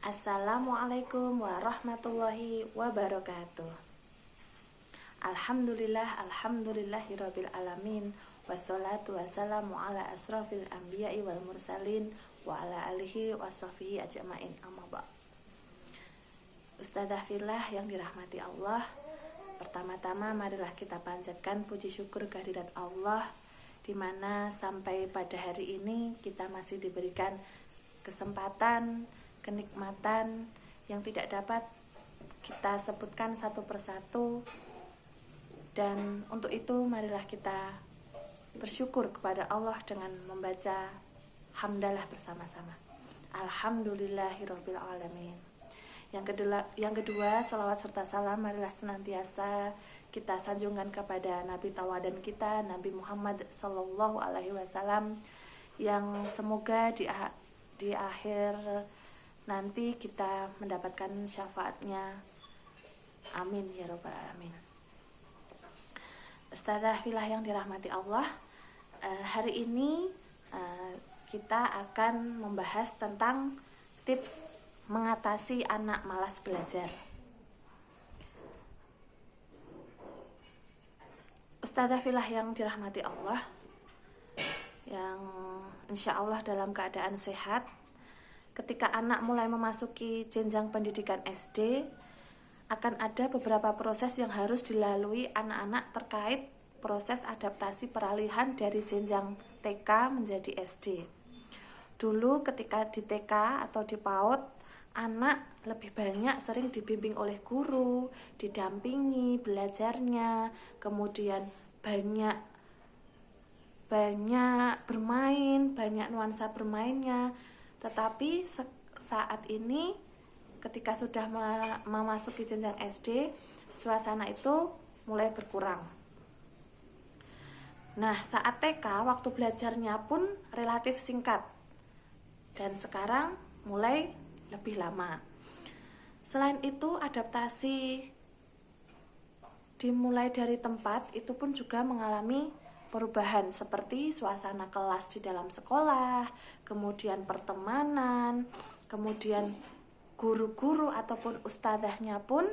Assalamualaikum warahmatullahi wabarakatuh. Alhamdulillahirabbil alamin. Wassalatu wassalamu ala asrafil anbiya'i wal mursalin wa ala alihi washabihi ajmain. Amma ba'd. Ustadzah fillah yang dirahmati Allah, pertama-tama marilah kita panjatkan puji syukur kehadirat Allah, di mana sampai pada hari ini kita masih diberikan kesempatan, kenikmatan yang tidak dapat kita sebutkan satu persatu. Dan untuk itu marilah kita bersyukur kepada Allah dengan membaca hamdalah bersama-sama. Alhamdulillahirabbil alamin. Yang kedua, salawat serta salam marilah senantiasa kita sanjungkan kepada Nabi tauladan kita, Nabi Muhammad sallallahu alaihi wasallam, yang semoga di akhir nanti kita mendapatkan syafaatnya. Amin ya rabbal alamin. Ustadzah fillah yang dirahmati Allah, hari ini kita akan membahas tentang tips mengatasi anak malas belajar. Ustadzah fillah yang dirahmati Allah, yang insya Allah dalam keadaan sehat, ketika anak mulai memasuki jenjang pendidikan SD, akan ada beberapa proses yang harus dilalui anak-anak terkait proses adaptasi peralihan dari jenjang TK menjadi SD. Dulu ketika di TK atau di PAUD, anak lebih banyak sering dibimbing oleh guru, didampingi belajarnya, kemudian banyak bermain, banyak nuansa bermainnya. Tetapi saat ini ketika sudah memasuki jenjang SD, suasana itu mulai berkurang. Nah, saat TK waktu belajarnya pun relatif singkat, dan sekarang mulai lebih lama. Selain itu, adaptasi dimulai dari tempat itu pun juga mengalami perubahan, seperti suasana kelas di dalam sekolah, kemudian pertemanan, kemudian guru-guru ataupun ustadzahnya pun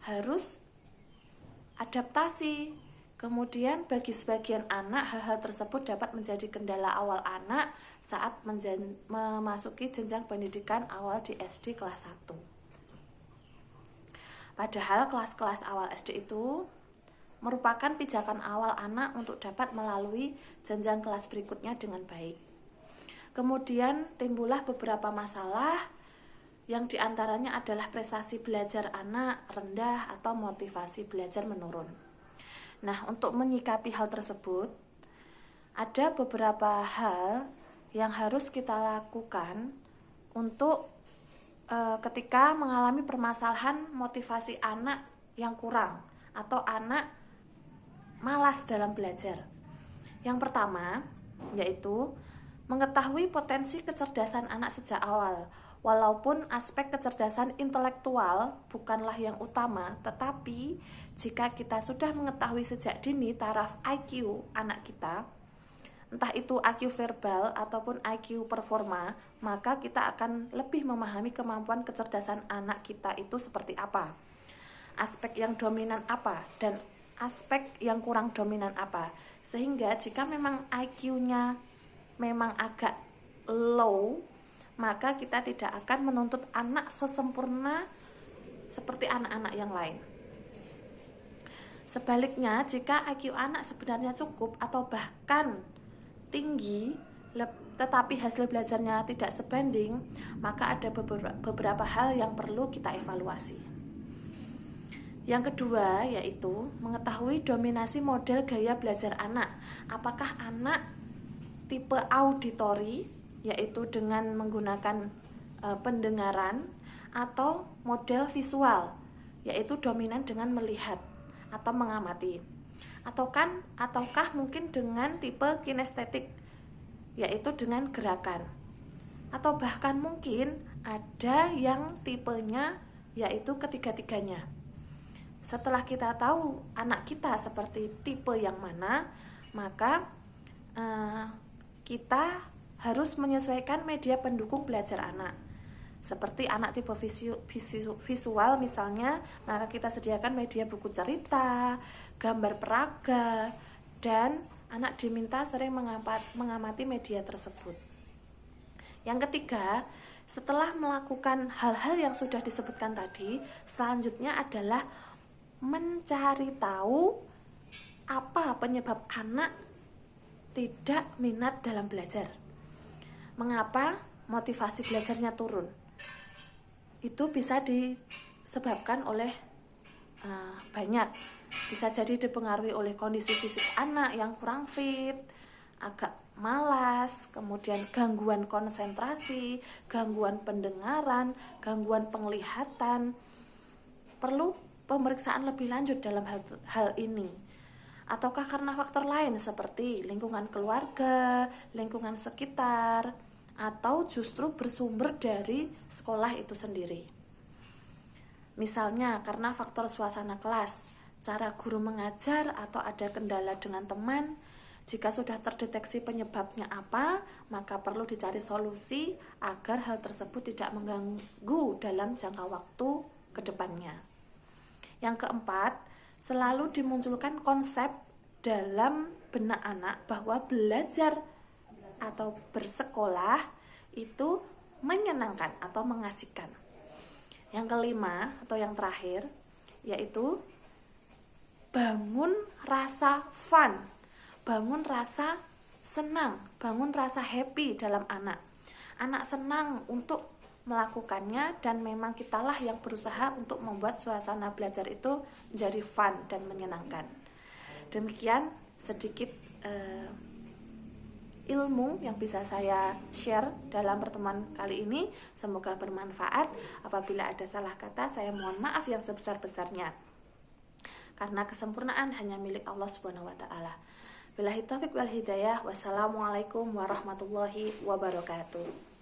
harus adaptasi. Kemudian bagi sebagian anak, hal-hal tersebut dapat menjadi kendala awal anak saat memasuki jenjang pendidikan awal di SD kelas 1. Padahal kelas-kelas awal SD itu merupakan pijakan awal anak untuk dapat melalui jenjang kelas berikutnya dengan baik. Kemudian timbullah beberapa masalah, yang diantaranya adalah prestasi belajar anak rendah atau motivasi belajar menurun. Nah, untuk menyikapi hal tersebut, ada beberapa hal yang harus kita lakukan untuk ketika mengalami permasalahan motivasi anak yang kurang atau anak malas dalam belajar. Yang pertama, yaitu mengetahui potensi kecerdasan anak sejak awal. Walaupun aspek kecerdasan intelektual bukanlah yang utama, tetapi jika kita sudah mengetahui sejak dini taraf IQ anak kita, entah itu IQ verbal ataupun IQ performa, maka kita akan lebih memahami kemampuan kecerdasan anak kita itu seperti apa, aspek yang dominan apa, dan aspek yang kurang dominan apa. Sehingga jika memang IQ-nya memang agak low, maka kita tidak akan menuntut anak sesempurna seperti anak-anak yang lain. Sebaliknya, jika IQ anak sebenarnya cukup atau bahkan tinggi, tetapi hasil belajarnya tidak sebanding, maka ada beberapa hal yang perlu kita evaluasi. Yang kedua, yaitu mengetahui dominasi model gaya belajar anak. Apakah anak tipe auditori, yaitu dengan menggunakan pendengaran, atau model visual, yaitu dominan dengan melihat atau mengamati, ataukah mungkin dengan tipe kinestetik, yaitu dengan gerakan, atau bahkan mungkin ada yang tipenya yaitu ketiga-tiganya. Setelah kita tahu anak kita seperti tipe yang mana, maka kita harus menyesuaikan media pendukung belajar anak. Seperti anak tipe visual misalnya, maka kita sediakan media buku cerita, gambar peraga, dan anak diminta sering mengamati media tersebut. Yang ketiga, setelah melakukan hal-hal yang sudah disebutkan tadi, selanjutnya adalah mencari tahu apa penyebab anak tidak minat dalam belajar. Mengapa motivasi belajarnya turun? Itu bisa disebabkan oleh banyak. Bisa jadi dipengaruhi oleh kondisi fisik anak yang kurang fit, agak malas, kemudian gangguan konsentrasi, gangguan pendengaran, gangguan penglihatan. Perlu pemeriksaan lebih lanjut dalam hal ini. Ataukah karena faktor lain seperti lingkungan keluarga, lingkungan sekitar, atau justru bersumber dari sekolah itu sendiri. Misalnya karena faktor suasana kelas, cara guru mengajar, atau ada kendala dengan teman. Jika sudah terdeteksi penyebabnya apa, maka perlu dicari solusi agar hal tersebut tidak mengganggu dalam jangka waktu ke depannya. Yang keempat, selalu dimunculkan konsep dalam benak anak bahwa belajar atau bersekolah itu menyenangkan atau mengasihkan. Yang kelima atau yang terakhir yaitu bangun rasa fun, bangun rasa senang, bangun rasa happy dalam anak. Anak senang untuk melakukannya dan memang kitalah yang berusaha untuk membuat suasana belajar itu menjadi fun dan menyenangkan. Demikian sedikit ilmu yang bisa saya share dalam pertemuan kali ini. Semoga bermanfaat. Apabila ada salah kata, saya mohon maaf yang sebesar-besarnya. Karena kesempurnaan hanya milik Allah Subhanahu wa taala. Billahi taufiq wal hidayah. Wassalamualaikum warahmatullahi wabarakatuh.